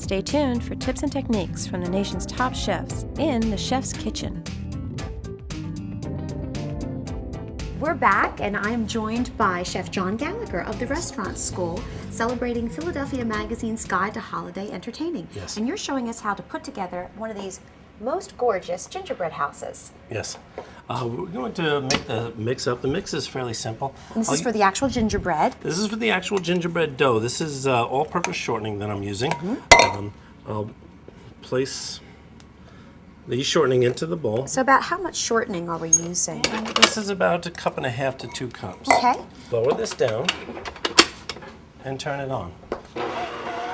Stay tuned for tips and techniques from the nation's top chefs in the Chef's Kitchen. We're back, and I'm joined by Chef John Gallagher of the Restaurant School, celebrating Philadelphia Magazine's Guide to Holiday Entertaining. Yes. And you're showing us how to put together one of these most gorgeous gingerbread houses. Yes. We're going to make the mix up. The mix is fairly simple. And this is for the actual gingerbread. This is for the actual gingerbread dough. This is all-purpose shortening that I'm using. I'll place the shortening into the bowl. So about how much shortening are we using? This is about 1.5 cups to 2 cups. Okay. Lower this down and turn it on.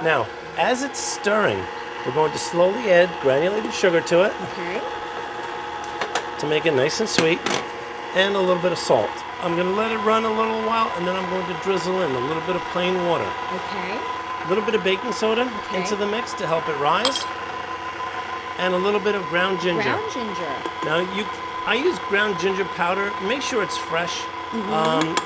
Now, as it's stirring, we're going to slowly add granulated sugar to it. Okay. To make it nice and sweet, and a little bit of salt. I'm going to let it run a little while, and then I'm going to drizzle in a little bit of plain water. Okay. A little bit of baking soda into the mix to help it rise, and a little bit of ground ginger. Ground ginger. Now, I use ground ginger powder. Make sure it's fresh.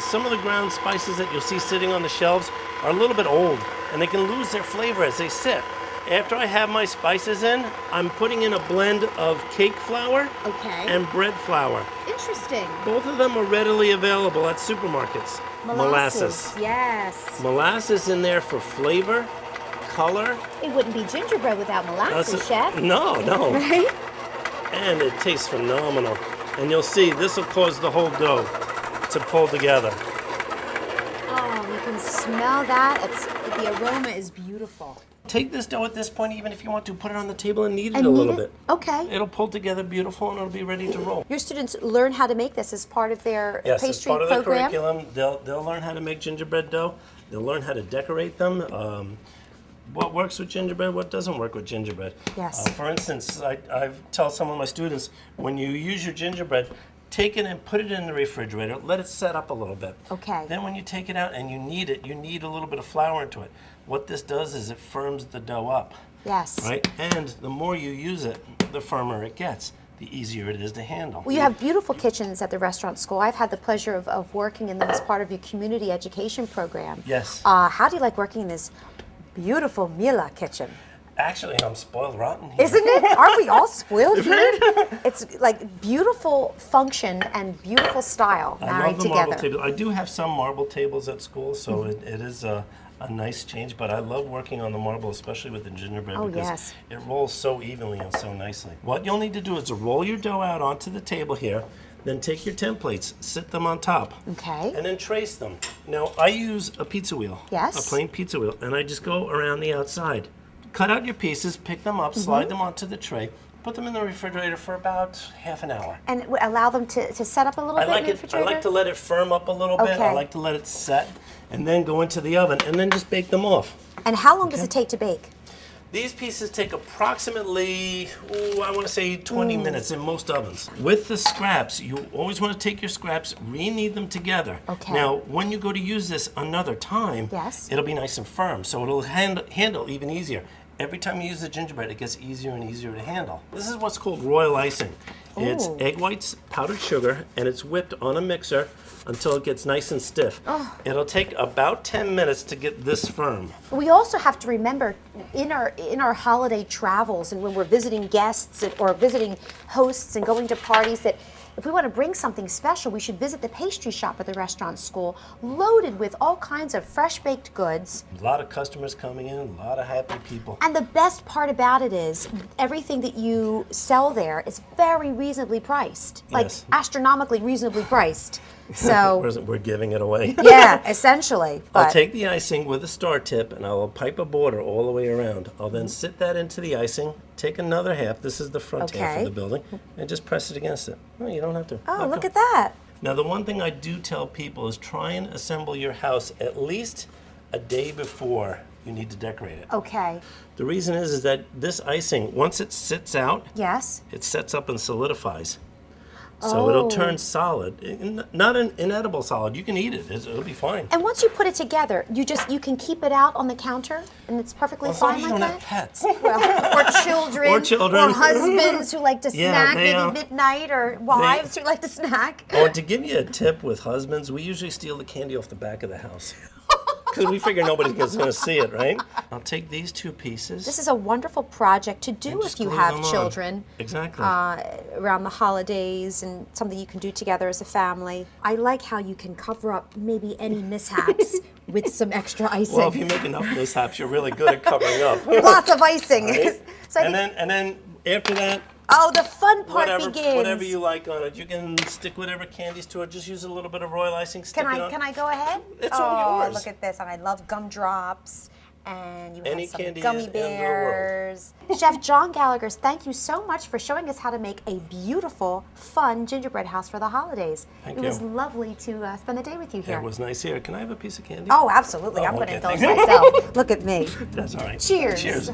Some of the ground spices that you'll see sitting on the shelves are a little bit old, and they can lose their flavor as they sit. After I have my spices in, I'm putting in a blend of cake flour and bread flour. Interesting. Both of them are readily available at supermarkets. Molasses. Yes. Molasses in there for flavor, color. It wouldn't be gingerbread without molasses, Chef. No. Right? And it tastes phenomenal. And you'll see, this will cause the whole dough to pull together. Oh, you can smell that. The aroma is beautiful. Take this dough at this point, even if you want to, put it on the table and knead it a little bit. Okay. It'll pull together beautiful and it'll be ready to roll. Your students learn how to make this as part of their Yes, pastry as part of the program? curriculum. They'll learn how to make gingerbread dough. They'll learn how to decorate them. What works with gingerbread, what doesn't work with gingerbread. Yes. For instance, I tell some of my students, when you use your gingerbread, take it and put it in the refrigerator. Let it set up a little bit. Okay. Then when you take it out and you knead it, you knead a little bit of flour into it. What this does is it firms the dough up. Yes. Right? And the more you use it, the firmer it gets, the easier it is to handle. Well, you have beautiful kitchens at the Restaurant School. I've had the pleasure of working in them as part of your community education program. Yes. How do you like working in this beautiful Miele kitchen? Actually, I'm spoiled rotten here. Isn't it? Aren't we all spoiled here? It's like beautiful function and beautiful style married together. Marble table. I do have some marble tables at school, so it is a nice change, but I love working on the marble, especially with the gingerbread, because it rolls so evenly and so nicely. What you'll need to do is to roll your dough out onto the table here, then take your templates, sit them on top, and then trace them. Now, I use a pizza wheel, a plain pizza wheel, and I just go around the outside. Cut out your pieces, pick them up, slide them onto the tray, put them in the refrigerator for about half an hour. And allow them to set up a little bit in the refrigerator? I like to let it firm up a little bit. I like to let it set, and then go into the oven, and then just bake them off. And how long does it take to bake? These pieces take approximately, I want to say 20 minutes in most ovens. With the scraps, you always want to take your scraps, re-knead them together. Okay. Now, when you go to use this another time, it'll be nice and firm, so it'll handle even easier. Every time you use the gingerbread, it gets easier and easier to handle. This is what's called royal icing. It's egg whites, powdered sugar, and it's whipped on a mixer until it gets nice and stiff. It'll take about 10 minutes to get this firm. We also have to remember in our holiday travels and when we're visiting guests or visiting hosts and going to parties that if we want to bring something special, we should visit the pastry shop at the Restaurant School, loaded with all kinds of fresh baked goods. A lot of customers coming in, a lot of happy people. And the best part about it is everything that you sell there is very reasonably priced, like astronomically reasonably priced. So we're giving it away. Yeah, essentially. I'll take the icing with a star tip and I'll pipe a border all the way around. I'll then sit that into the icing, take another half, this is the front half of the building, and just press it against it. No, you don't have to. Oh, look at that. Now, the one thing I do tell people is try and assemble your house at least a day before you need to decorate it. Okay. The reason is that this icing, once it sits out, it sets up and solidifies. So it'll turn solid, not an inedible solid. You can eat it; it'll be fine. And once you put it together, you can keep it out on the counter, and it's perfectly fine like that. As long as you don't have pets, or children, or husbands who like to snack maybe midnight, or wives who like to snack. Or to give you a tip with husbands, we usually steal the candy off the back of the house. Because we figure nobody's going to see it, right? I'll take these 2 pieces. This is a wonderful project to do if you have children. Exactly. Around the holidays, and something you can do together as a family. I like how you can cover up maybe any mishaps with some extra icing. Well, if you make enough mishaps, you're really good at covering up. Lots of icing. Right? So and then after that, oh, the fun part begins. Whatever you like on it. You can stick whatever candies to it. Just use a little bit of royal icing. Stick it on. Can I go ahead? It's all yours. Look at this. And I love gumdrops. And you Any have some candy gummy is in the world. bears. Chef John Gallagher, thank you so much for showing us how to make a beautiful, fun gingerbread house for the holidays. Thank it you. was lovely to spend the day with you here. It was nice here. Can I have a piece of candy? Oh, absolutely. Oh, I'm going to okay. indulge myself. Look at me. That's all right. Cheers. Cheers.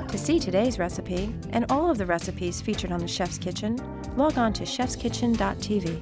To see today's recipe and all of the recipes featured on the Chef's Kitchen, log on to chefskitchen.tv.